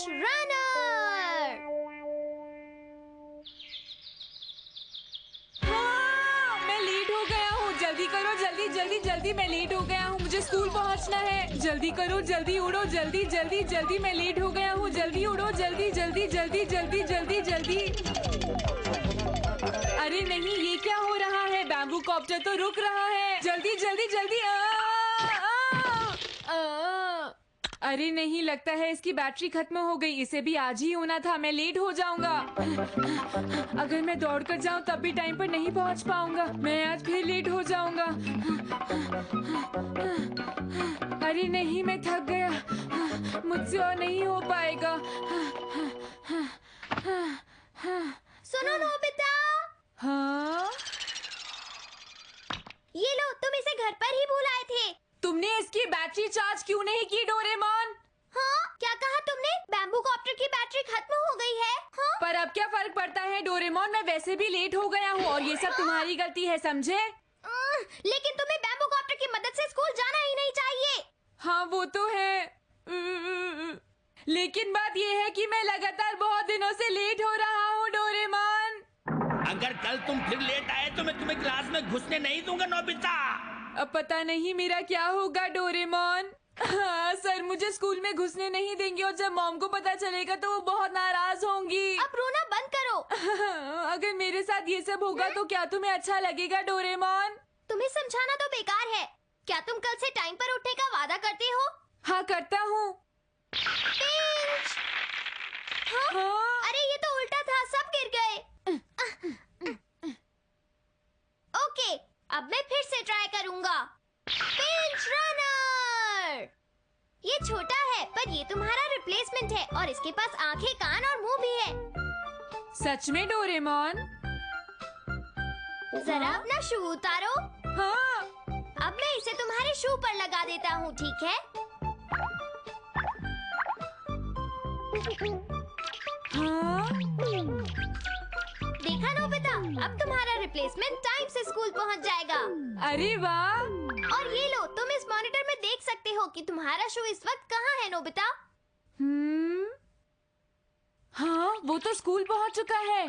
Runner. मैं late हो गया हूँ। जल्दी करो, जल्दी जल्दी जल्दी, मैं लेट हो गया हूँ। मुझे स्कूल पहुँचना है। जल्दी करो, जल्दी उड़ो, जल्दी जल्दी जल्दी, मैं लेट हो गया हूँ। जल्दी उड़ो, जल्दी जल्दी जल्दी जल्दी जल्दी जल्दी। अरे नहीं, ये क्या हो रहा है? बैम्बू कॉप्टर तो रुक रहा है। जल्दी जल्दी जल्दी। अरे नहीं, लगता है इसकी बैटरी खत्म हो गई। इसे भी आज ही होना था। मैं लेट हो जाऊंगा। अगर मैं दौड़कर जाऊं तब भी टाइम पर नहीं पहुंच पाऊंगा। मैं आज फिर लेट हो जाऊंगा। अरे नहीं, मैं थक गया। मुझसे और नहीं हो पाएगा। सुनो नोबिता। हाँ, ये लो, तुम इसे घर पर ही भूल आए थे। तुमने इसकी बैटरी चार्ज क्यों नहीं की डोरेमोन? हाँ, क्या कहा तुमने? बैम्बू कॉप्टर की बैटरी खत्म हो गई है। हाँ? पर अब क्या फर्क पड़ता है डोरेमोन? मैं वैसे भी लेट हो गया हूँ और ये सब तुम्हारी गलती है, समझे? लेकिन तुम्हें बैम्बू कॉप्टर की मदद से स्कूल जाना ही नहीं चाहिए। हाँ, वो तो है। लेकिन बात ये है कि मैं लगातार बहुत दिनों से लेट हो रहा हूँ डोरेमोन। अगर कल तुम फिर लेट आए तो मैं तुम्हें क्लास में घुसने नहीं दूंगा नोबिता। अब पता नहीं मेरा क्या होगा डोरेमोन। हाँ, सर मुझे स्कूल में घुसने नहीं देंगे और जब मॉम को पता चलेगा तो वो बहुत नाराज होंगी। अब रोना बंद करो। अगर मेरे साथ ये सब होगा तो क्या तुम्हें अच्छा लगेगा डोरेमोन? तुम्हें समझाना तो बेकार है। क्या तुम कल से टाइम पर उठने का वादा करते हो? हाँ, करता हूँ। पिंच! हाँ? अरे ये तो उल्टा था, सब गिर गए। ओके, अब मैं फिर से ट्राई करूंगा। Pinch runner. ये छोटा है पर ये तुम्हारा रिप्लेसमेंट है और इसके पास आंखें, कान और मुंह भी है। सच में डोरेमोन? जरा अपना शू उतारो। हाँ। अब मैं इसे तुम्हारे शू पर लगा देता हूँ, ठीक है? हाँ? देखा नोबिता, अब तुम्हारा रिप्लेसमेंट टाइम से स्कूल पहुँच जाएगा। अरे वाह! और ये लो, तुम इस मॉनिटर में देख सकते हो कि तुम्हारा शू इस वक्त कहाँ है नोबिता। हाँ, वो तो स्कूल पहुँच चुका है।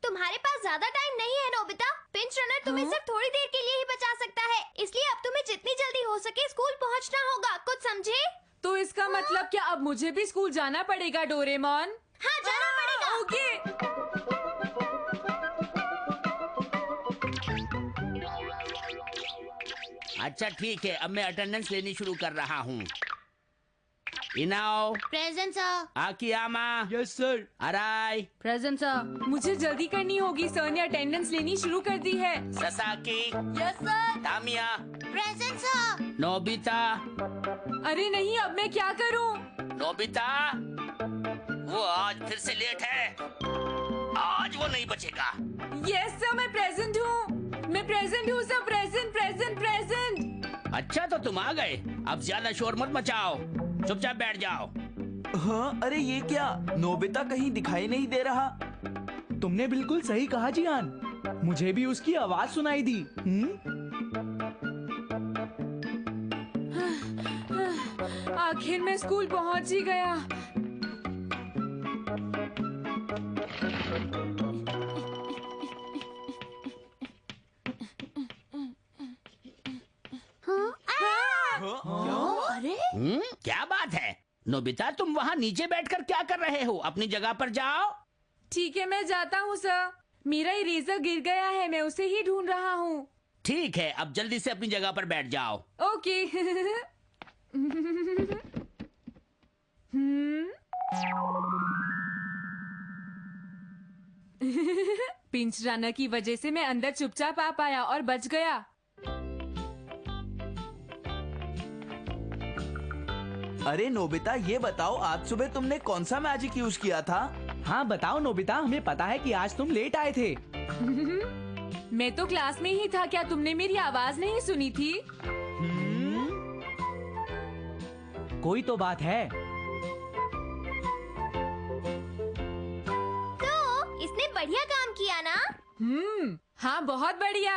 तुम्हारे पास ज्यादा टाइम नहीं है नोबिता। पिंच रनर तुम्हें सिर्फ थोड़ी देर के लिए ही बचा सकता है, इसलिए अब तुम्हें जितनी जल्दी हो सके स्कूल पहुँचना होगा। कुछ समझे? तो इसका मतलब क्या अब मुझे भी स्कूल जाना पड़ेगा डोरेमोन? हाँ, जाना पड़ेगा। ओके। अच्छा ठीक है, अब मैं अटेंडेंस लेनी शुरू कर रहा हूँ। Inao, present sir. Akiyama, yes sir. Arai, present sir. मुझे जल्दी करनी होगी, सर ने अटेंडेंस लेनी शुरू कर दी है। Sasaki, yes sir. Tamia, present sir. Nobita. अरे नहीं, अब मैं क्या करूं? नोबिता, वो आज फिर से लेट है। आज वो नहीं बचेगा। यस सर, मैं प्रेजेंट हूँ। मैं प्रेजेंट हूँ सर। Present present present. अच्छा तो तुम आ गए। अब ज्यादा शोर मत मचाओ, चुपचाप बैठ जाओ। हाँ, अरे ये क्या, नोबिता कहीं दिखाई नहीं दे रहा। तुमने बिल्कुल सही कहा जियान, मुझे भी उसकी आवाज सुनाई दी। आखिर मैं स्कूल पहुंच ही गया। अरे क्या बात है नोबिता, तुम वहाँ नीचे बैठकर क्या कर रहे हो? अपनी जगह पर जाओ। ठीक है, मैं जाता हूँ सर। मेरा इरेजर गिर गया है, मैं उसे ही ढूंढ रहा हूँ। ठीक है, अब जल्दी से अपनी जगह पर बैठ जाओ। ओके। पिंच रनर की वजह से मैं अंदर चुपचाप आ पाया और बच गया। अरे नोबिता, ये बताओ आज सुबह तुमने कौन सा मैजिक यूज किया था? हाँ बताओ नोबिता, हमें पता है कि आज तुम लेट आए थे। मैं तो क्लास में ही था। क्या तुमने मेरी आवाज नहीं सुनी थी? कोई तो बात है। तो इसने बढ़िया काम किया ना? हाँ, बहुत बढ़िया।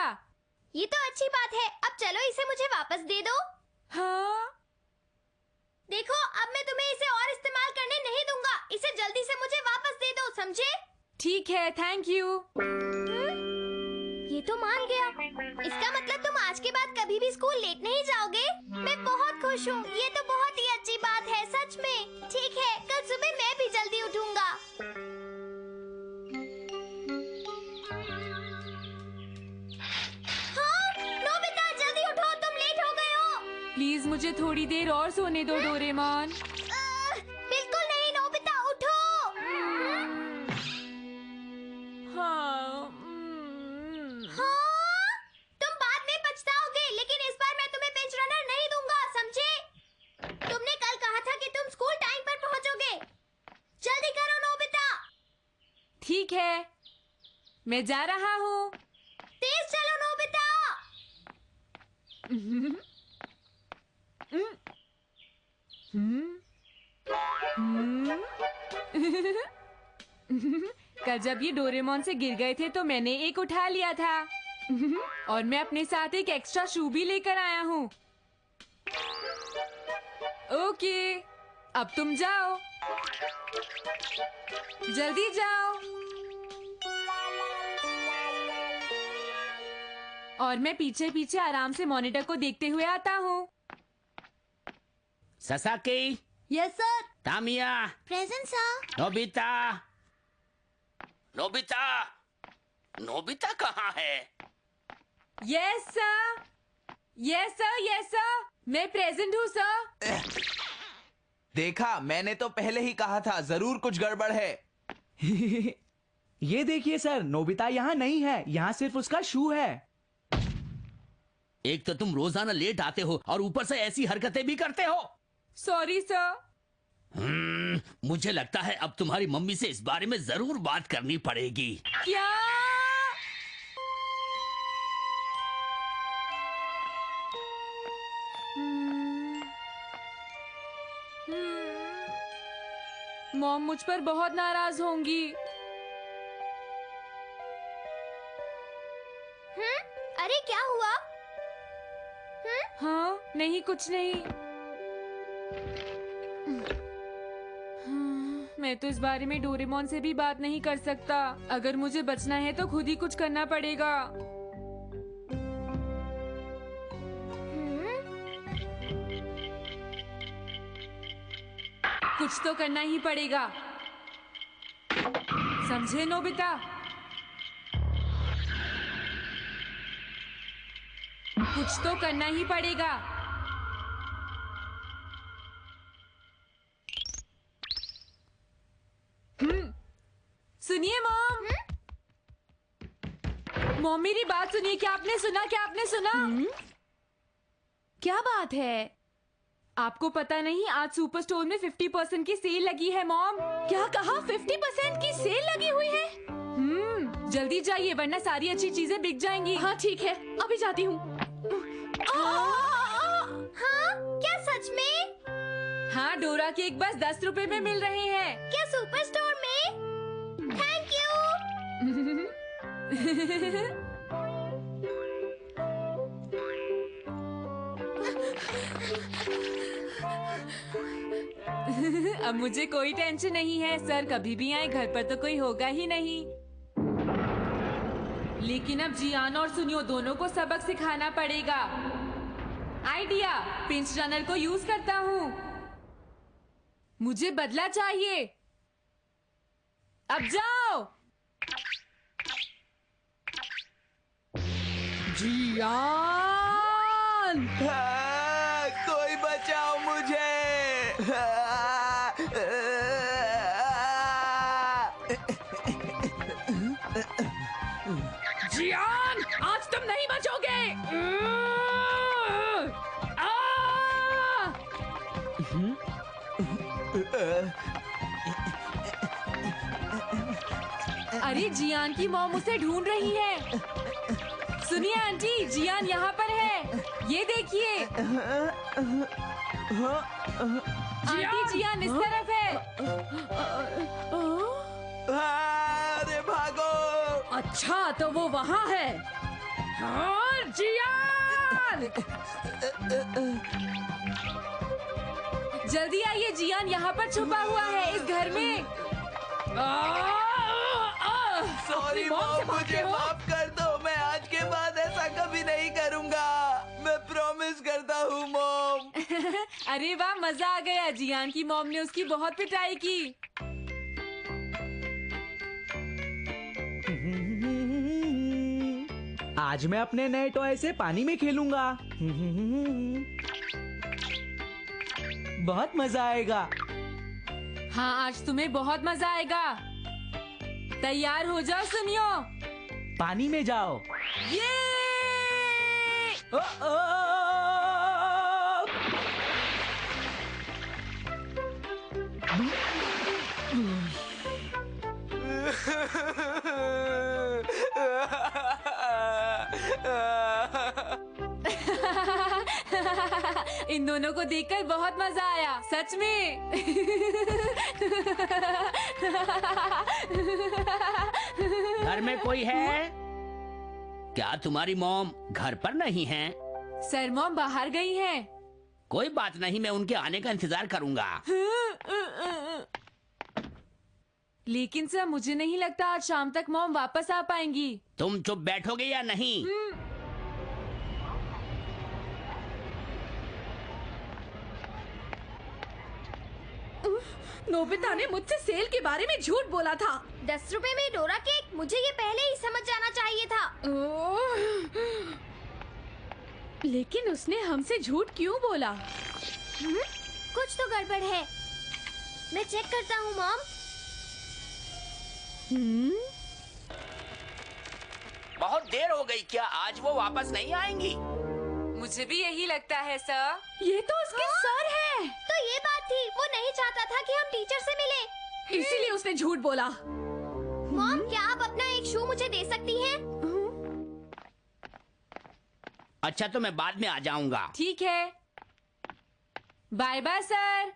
ये तो अच्छी बात है। अब चलो इसे मुझे वापस दे दो। हाँ? देखो, अब मैं तुम्हें इसे और समझे? ठीक है, थैंक यू। ये तो मान गया। इसका मतलब तुम आज के बाद कभी भी स्कूल लेट नहीं जाओगे? मैं बहुत खुश हूँ। ये तो बहुत ही अच्छी बात है, सच में। ठीक है, कल सुबह मैं भी जल्दी उठूंगा। हाँ, नोबिता जल्दी उठो, तुम लेट हो गए हो। प्लीज मुझे थोड़ी देर और सोने दो डोरेमोन। बिल्कुल नहीं नोबिता, उठो। हाँ, हाँ, तुम बाद में पछताओगे, लेकिन इस बार मैं तुम्हें पिंच रनर नहीं दूंगा, समझे? तुमने कल कहा था कि तुम स्कूल टाइम पर पहुंचोगे। जल्दी करो नोबिता। ठीक है, मैं जा रहा हूँ। तेज चलो नोबिता। कल जब ये डोरेमोन से गिर गए थे तो मैंने एक उठा लिया था। और मैं अपने साथ एक एक्स्ट्रा शू भी लेकर आया हूँ। ओके, अब तुम जाओ, जल्दी जाओ। और मैं पीछे पीछे आराम से मॉनिटर को देखते हुए आता हूँ। Sasaki, yes sir. Tamia, present sir. Nobita, Nobita, Nobita कहाँ है? Yes sir, yes sir, yes sir, मैं प्रेजेंट हूँ सर। देखा, मैंने तो पहले ही कहा था, जरूर कुछ गड़बड़ है। ये देखिए सर, नोबिता यहाँ नहीं है, यहाँ सिर्फ उसका शू है। एक तो तुम रोजाना लेट आते हो और ऊपर से ऐसी हरकतें भी करते हो। Sorry sir. मुझे लगता है अब तुम्हारी मम्मी से इस बारे में जरूर बात करनी पड़ेगी। क्या? मॉम मुझ पर बहुत नाराज होंगी। अरे क्या हुआ? हाँ, नहीं, कुछ नहीं। मैं तो इस बारे में डोरेमोन से भी बात नहीं कर सकता। अगर मुझे बचना है तो खुद ही कुछ करना पड़ेगा। कुछ तो करना ही पड़ेगा, समझे नोबिता? कुछ तो करना ही पड़ेगा। सुनिए मॉम। मॉम मेरी बात सुनिए। क्या आपने सुना? क्या आपने सुना? क्या बात है? आपको पता नहीं, आज सुपर स्टोर में 50% की सेल लगी है मॉम। क्या कहा? 50% की सेल लगी हुई है? जल्दी जाइए वरना सारी अच्छी चीजें बिक जाएंगी। हाँ ठीक है, अभी जाती हूँ। हाँ, क्या सच में? हाँ, डोरा केक बस 10 रुपए में मिल रहे हैं। क्या सुपर स्टोर में? Thank you. अब मुझे कोई टेंशन नहीं है। सर कभी भी आए, घर पर तो कोई होगा ही नहीं। लेकिन अब जियान और सुनियो दोनों को सबक सिखाना पड़ेगा। आइडिया, पिंच रनर को यूज करता हूँ। मुझे बदला चाहिए। अब जाओ। जियान, कोई बचाओ मुझे। जियान, आज तुम नहीं बचोगे। अरे जियान की मॉम उसे ढूंढ रही है। सुनिए आंटी, जियान यहाँ पर है, ये देखिए। आंटी, जियान इस तरफ है। अरे भागो। अच्छा, तो वो वहाँ है। हाँ, जियान, जल्दी आइए, जियान यहाँ पर छुपा हुआ है इस घर में। सॉरी मॉम से मॉम, भागते मुझे हो? माफ कर दो। मैं आज के बाद ऐसा कभी नहीं करूंगा। मैं प्रॉमिस करता हूँ मॉम। अरे वाह, मजा आ गया। जियान की मॉम ने उसकी बहुत पिटाई की। आज मैं अपने नए टॉय से पानी में खेलूंगा। बहुत मजा आएगा। हाँ, आज तुम्हें बहुत मजा आएगा। तैयार हो जाओ सुनियो। पानी में जाओ। ये ओ, ओ, इन दोनों को देखकर बहुत मजा आया, सच में। घर में कोई है क्या? तुम्हारी मॉम घर पर नहीं है? सर, मॉम बाहर गई हैं। कोई बात नहीं, मैं उनके आने का इंतजार करूंगा। लेकिन सर, मुझे नहीं लगता आज शाम तक मॉम वापस आ पाएंगी। तुम चुप बैठोगे या नहीं? नोबिता ने मुझसे सेल के बारे में झूठ बोला था। 10 रुपए में डोरा केक, मुझे ये पहले ही समझ जाना चाहिए था। ओह! लेकिन उसने हमसे झूठ क्यों बोला? कुछ तो गड़बड़ है। मैं चेक करता हूँ मॉम। बहुत देर हो गई, क्या आज वो वापस नहीं आएंगी? मुझे भी यही लगता है सर। ये तो उसके सर है। तो ये बात थी, वो नहीं चाहता था कि हम टीचर से मिले। इसीलिए उसने झूठ बोला। मॉम, क्या आप अपना एक शू मुझे दे सकती हैं? अच्छा, तो मैं बाद में आ जाऊंगा। ठीक है, bye bye sir.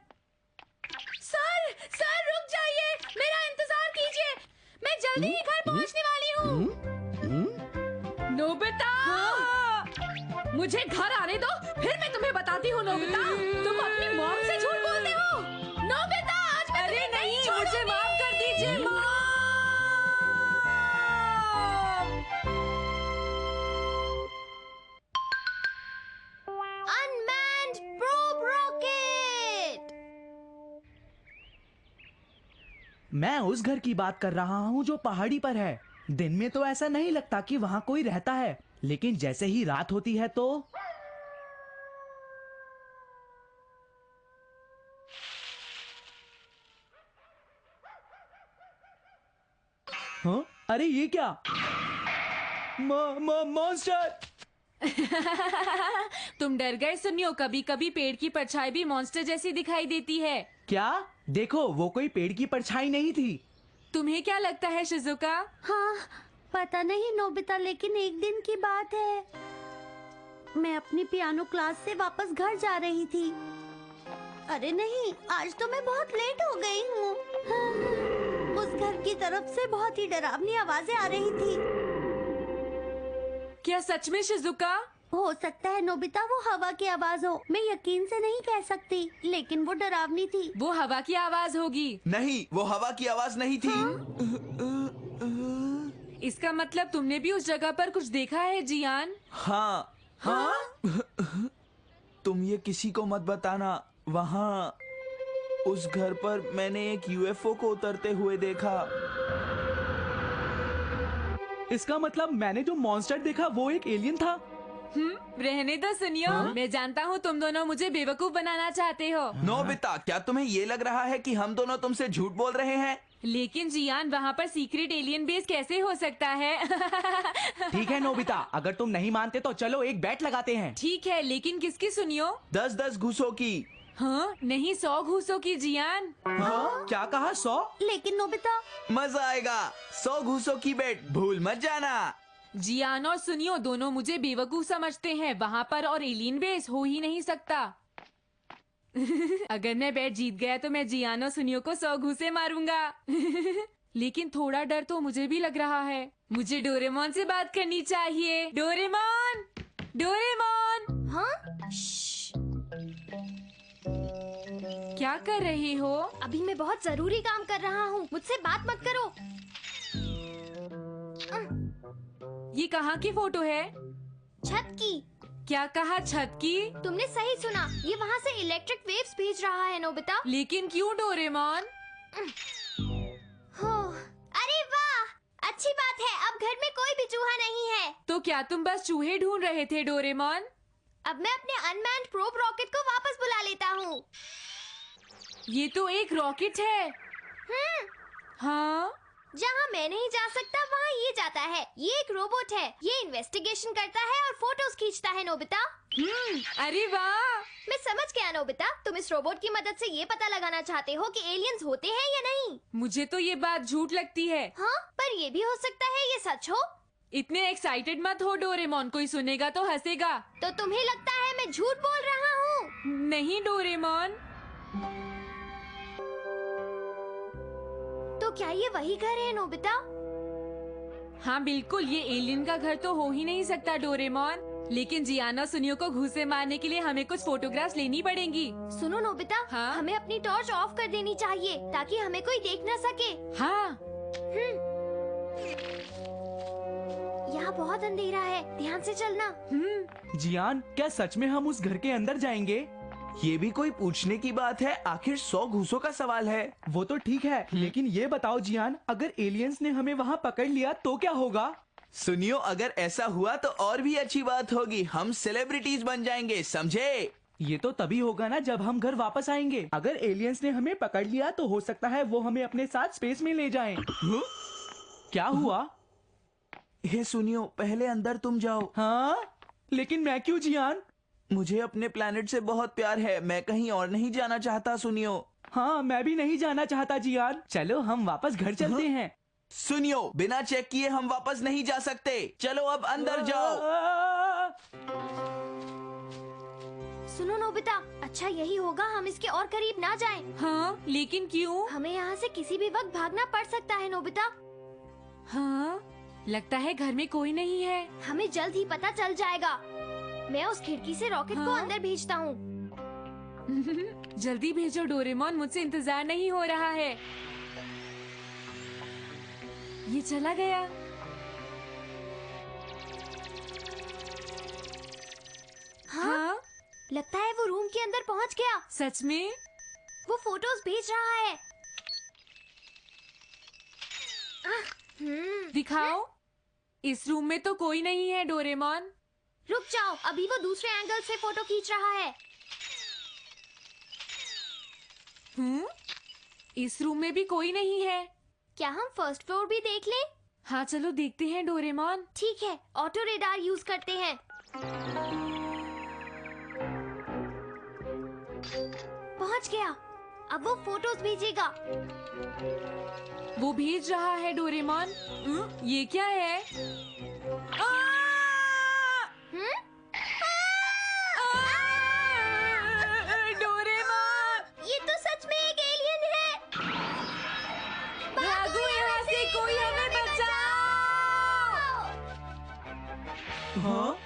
Sir, sir रुक जाइए, मेरा इंतजार कीजिए। मैं जल्दी ही घर पहुंचने वाली हूँ। नोबिता, मुझे घर आने दो, फिर मैं तुम्हें बताती हूँ। नोबिता, तुम अपनी मॉम से झूठ बोलते हो। नोबिता, आज मैं अरे तुम्हें नहीं, छोड़ूंगी। मुझे माफ कर दीजिए मॉम। Unmanned probe rocket! मैं उस घर की बात कर रहा हूँ जो पहाड़ी पर है। दिन में तो ऐसा नहीं लगता कि वहाँ कोई रहता है, लेकिन जैसे ही रात होती है तो हाँ? अरे ये क्या? मॉन्स्टर! तुम डर गए सुनियो। कभी कभी पेड़ की परछाई भी मॉन्स्टर जैसी दिखाई देती है। क्या? देखो, वो कोई पेड़ की परछाई नहीं थी। तुम्हें क्या लगता है शिजुका? हाँ, पता नहीं नोबिता, लेकिन एक दिन की बात है। मैं अपनी पियानो क्लास से वापस घर जा रही थी। अरे नहीं, आज तो मैं बहुत लेट हो गई हूँ। उस घर की तरफ से बहुत ही डरावनी आवाजें आ रही थी। क्या सच में शिजुका? हो सकता है नोबिता वो हवा की आवाज हो। मैं यकीन से नहीं कह सकती, लेकिन वो डरावनी थी। वो हवा की आवाज होगी। नहीं, वो हवा की आवाज नहीं थी। इसका मतलब तुमने भी उस जगह पर कुछ देखा है जियान? हाँ। तुम ये किसी को मत बताना। वहाँ उस घर पर मैंने एक यूएफओ को उतरते हुए देखा। इसका मतलब मैंने जो मॉन्स्टर देखा वो एक एलियन था। रहने दो सुनियो। मैं जानता हूँ तुम दोनों मुझे बेवकूफ बनाना चाहते हो। नोबिता, क्या तुम्हें ये लग रहा है कि हम दोनों तुमसे झूठ बोल रहे हैं? लेकिन जियान, वहाँ पर सीक्रेट एलियन बेस कैसे हो सकता है? ठीक है नोबिता, अगर तुम नहीं मानते तो चलो एक बैट लगाते हैं। ठीक है, लेकिन किसकी सुनियो? 10-10 घूसों की। हाँ, नहीं 100 घूसों की जियान। हाँ? क्या कहा? 100? लेकिन नोबिता, मजा आएगा। 100 घूसों की बैट, भूल मत जाना। जियान और सुनियो दोनों मुझे बेवकूफ समझते हैं। वहाँ पर और एलियन बेस हो ही नहीं सकता। अगर मैं बैट जीत गया तो मैं जियान और सुनियो को 100 घूसे मारूंगा। लेकिन थोड़ा डर तो मुझे भी लग रहा है। मुझे डोरेमोन से बात करनी चाहिए। डोरेमोन, डोरेमोन, हाँ? श्श्श। क्या कर रही हो? अभी मैं बहुत जरूरी काम कर रहा हूँ, मुझसे बात मत करो। ये कहाँ की फोटो है? छत की। क्या कहा, छत की? तुमने सही सुना, ये वहाँ से इलेक्ट्रिक वेव्स भेज रहा है नोबिता। लेकिन क्यों डोरेमोन? हो, अरे वाह, अच्छी बात है, अब घर में कोई भी चूहा नहीं है। तो क्या तुम बस चूहे ढूंढ रहे थे डोरेमोन? अब मैं अपने अनमैन्ड प्रोब रॉकेट को वापस बुला लेता हूँ। ये तो एक रॉकेट है। हाँ, जहाँ मैं नहीं जा सकता वहाँ ये जाता है। ये एक रोबोट है, ये इन्वेस्टिगेशन करता है और फोटोज खींचता है नोबिता। अरे वाह! मैं समझ गया नोबिता, तुम इस रोबोट की मदद से ये पता लगाना चाहते हो कि एलियंस होते हैं या नहीं। मुझे तो ये बात झूठ लगती है। हाँ, पर ये भी हो सकता है ये सच हो। इतने एक्साइटेड मत हो डोरेमोन, कोई सुनेगा तो हंसेगा। तो तुम्हें लगता है मैं झूठ बोल रहा हूँ? नहीं डोरेमोन। तो क्या ये वही घर है नोबिता? हाँ बिल्कुल, ये एलियन का घर तो हो ही नहीं सकता डोरेमोन। लेकिन जियाना सुनियो को घुसे मारने के लिए हमें कुछ फोटोग्राफ्स लेनी पड़ेंगी। सुनो नोबिता, हाँ? हमें अपनी टॉर्च ऑफ कर देनी चाहिए ताकि हमें कोई देख न सके। हाँ, यहाँ बहुत अंधेरा है, ध्यान से चलना। जियान, क्या सच में हम उस घर के अंदर जाएंगे? ये भी कोई पूछने की बात है, आखिर 100 घूसों का सवाल है। वो तो ठीक है, लेकिन ये बताओ जियान, अगर एलियंस ने हमें वहाँ पकड़ लिया तो क्या होगा? सुनियो, अगर ऐसा हुआ तो और भी अच्छी बात होगी, हम सेलिब्रिटीज बन जाएंगे, समझे? ये तो तभी होगा ना जब हम घर वापस आएंगे। अगर एलियंस ने हमें पकड़ लिया तो हो सकता है वो हमें अपने साथ स्पेस में ले जाएं। क्या हुआ? हे सुनियो, पहले अंदर तुम जाओ। हाँ, लेकिन मैं क्यों जियान? मुझे अपने प्लेनेट से बहुत प्यार है, मैं कहीं और नहीं जाना चाहता सुनियो। हाँ, मैं भी नहीं जाना चाहता जियान। चलो हम वापस घर चलते हैं। सुनियो, बिना चेक किए हम वापस नहीं जा सकते। चलो अब अंदर जाओ। सुनो नोबिता, अच्छा यही होगा हम इसके और करीब ना जाएं। हाँ, लेकिन क्यों? हमें यहाँ से किसी भी वक्त भागना पड़ सकता है नोबिता। हाँ, लगता है घर में कोई नहीं है। हमें जल्द ही पता चल जाएगा। मैं उस खिड़की से रॉकेट को हाँ? अंदर भेजता हूँ। जल्दी भेजो डोरेमोन, मुझसे इंतजार नहीं हो रहा है। ये चला गया। हाँ? लगता है वो रूम के अंदर पहुँच गया। सच में? वो फोटोज भेज रहा है। दिखाओ। इस रूम में तो कोई नहीं है डोरेमोन। रुक जाओ, अभी वो दूसरे एंगल से फोटो खींच रहा है। इस रूम में भी कोई नहीं है। क्या हम फर्स्ट फ्लोर भी देख लें? हाँ चलो देखते हैं डोरेमोन। ठीक है, ऑटो रेडार यूज करते हैं। पहुंच गया। अब वो फोटोज भेजेगा। वो भेज रहा है डोरेमोन। ये क्या है? डोरेमोन, ये तो सच में एक एलियन है। भागो यहाँ से, कोई हमें बचाओ। हाँ?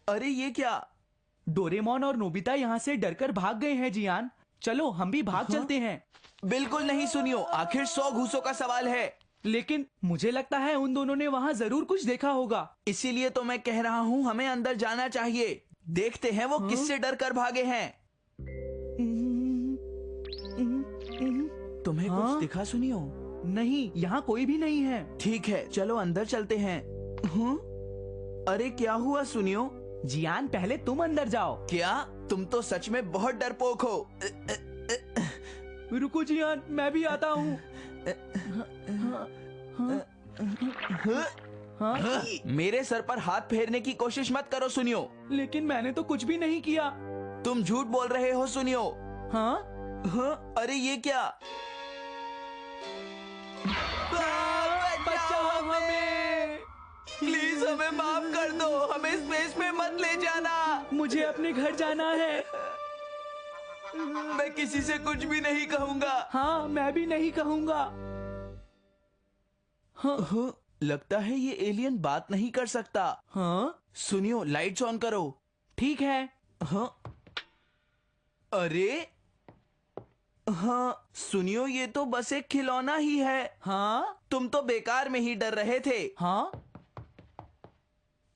अरे ये क्या? डोरेमोन और नोबिता यहाँ से डरकर भाग गए हैं जियान। चलो हम भी भाग चलते हैं। बिल्कुल नहीं सुनियो, आखिर 100 घूसों का सवाल है। लेकिन मुझे लगता है उन दोनों ने वहाँ जरूर कुछ देखा होगा। इसीलिए तो मैं कह रहा हूँ हमें अंदर जाना चाहिए। देखते हैं वो किससे डर कर भागे हैं। तुम्हें हाँ? कुछ दिखा सुनियो? नहीं, यहाँ कोई भी नहीं है। ठीक है, चलो अंदर चलते हैं। अरे क्या हुआ सुनियो? जियान, पहले तुम अंदर जाओ। क्या? तुम तो सच में बहुत डरपोक हो। रुको जियान, मैं भी आता हूँ। हाँ? मेरे सर पर हाथ फेरने की कोशिश मत करो सुनियो। लेकिन मैंने तो कुछ भी नहीं किया। तुम झूठ बोल रहे हो सुनियो। हाँ? अरे ये क्या? बचाओ हमें! प्लीज हमें माफ कर दो, हमें स्पेस में मत ले जाना। मुझे अपने घर जाना है। मैं किसी से कुछ भी नहीं कहूँगा। हाँ, मैं भी नहीं कहूँगा। हाँ, लगता है ये एलियन बात नहीं कर सकता। हाँ? सुनियो, लाइट्स ऑन करो। ठीक है। हाँ? अरे हाँ सुनियो, ये तो बस एक खिलौना ही है। हाँ? तुम तो बेकार में ही डर रहे थे। हाँ?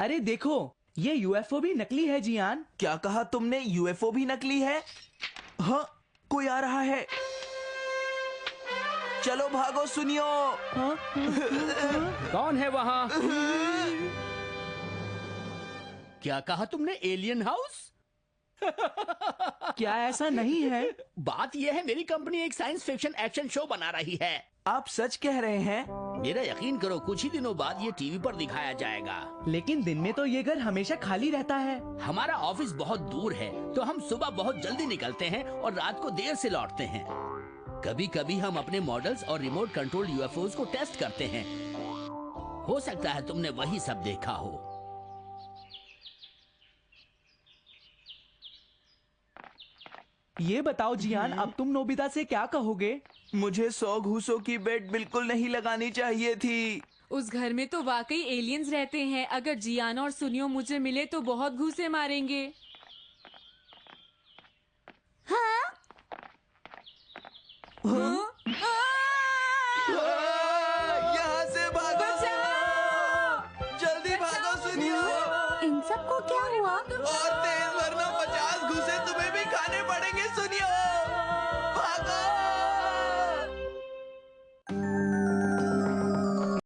अरे देखो, ये यूएफओ भी नकली है जियान। क्या कहा तुमने? यूएफओ भी नकली है? हाँ, कोई आ रहा है। चलो भागो, सुनियो। कौन है वहाँ? क्या कहा तुमने? Alien house? क्या ऐसा नहीं है? बात यह है, मेरी कंपनी एक साइंस फिक्शन एक्शन शो बना रही है। आप सच कह रहे हैं? मेरा यकीन करो, कुछ ही दिनों बाद ये टीवी पर दिखाया जाएगा। लेकिन दिन में तो ये घर हमेशा खाली रहता है। हमारा ऑफिस बहुत दूर है, तो हम सुबह बहुत जल्दी निकलते हैं और रात को देर से लौटते हैं। कभी कभी हम अपने मॉडल्स और रिमोट कंट्रोल यूएफओज को टेस्ट करते हैं। हो सकता है तुमने वही सब देखा हो। ये बताओ जियान, अब तुम नोबिता से क्या कहोगे? मुझे 100 घूसों की बेट बिल्कुल नहीं लगानी चाहिए थी। उस घर में तो वाकई एलियंस रहते हैं। अगर जियान और सुनियो मुझे मिले तो बहुत घूंसे मारेंगे। हाँ,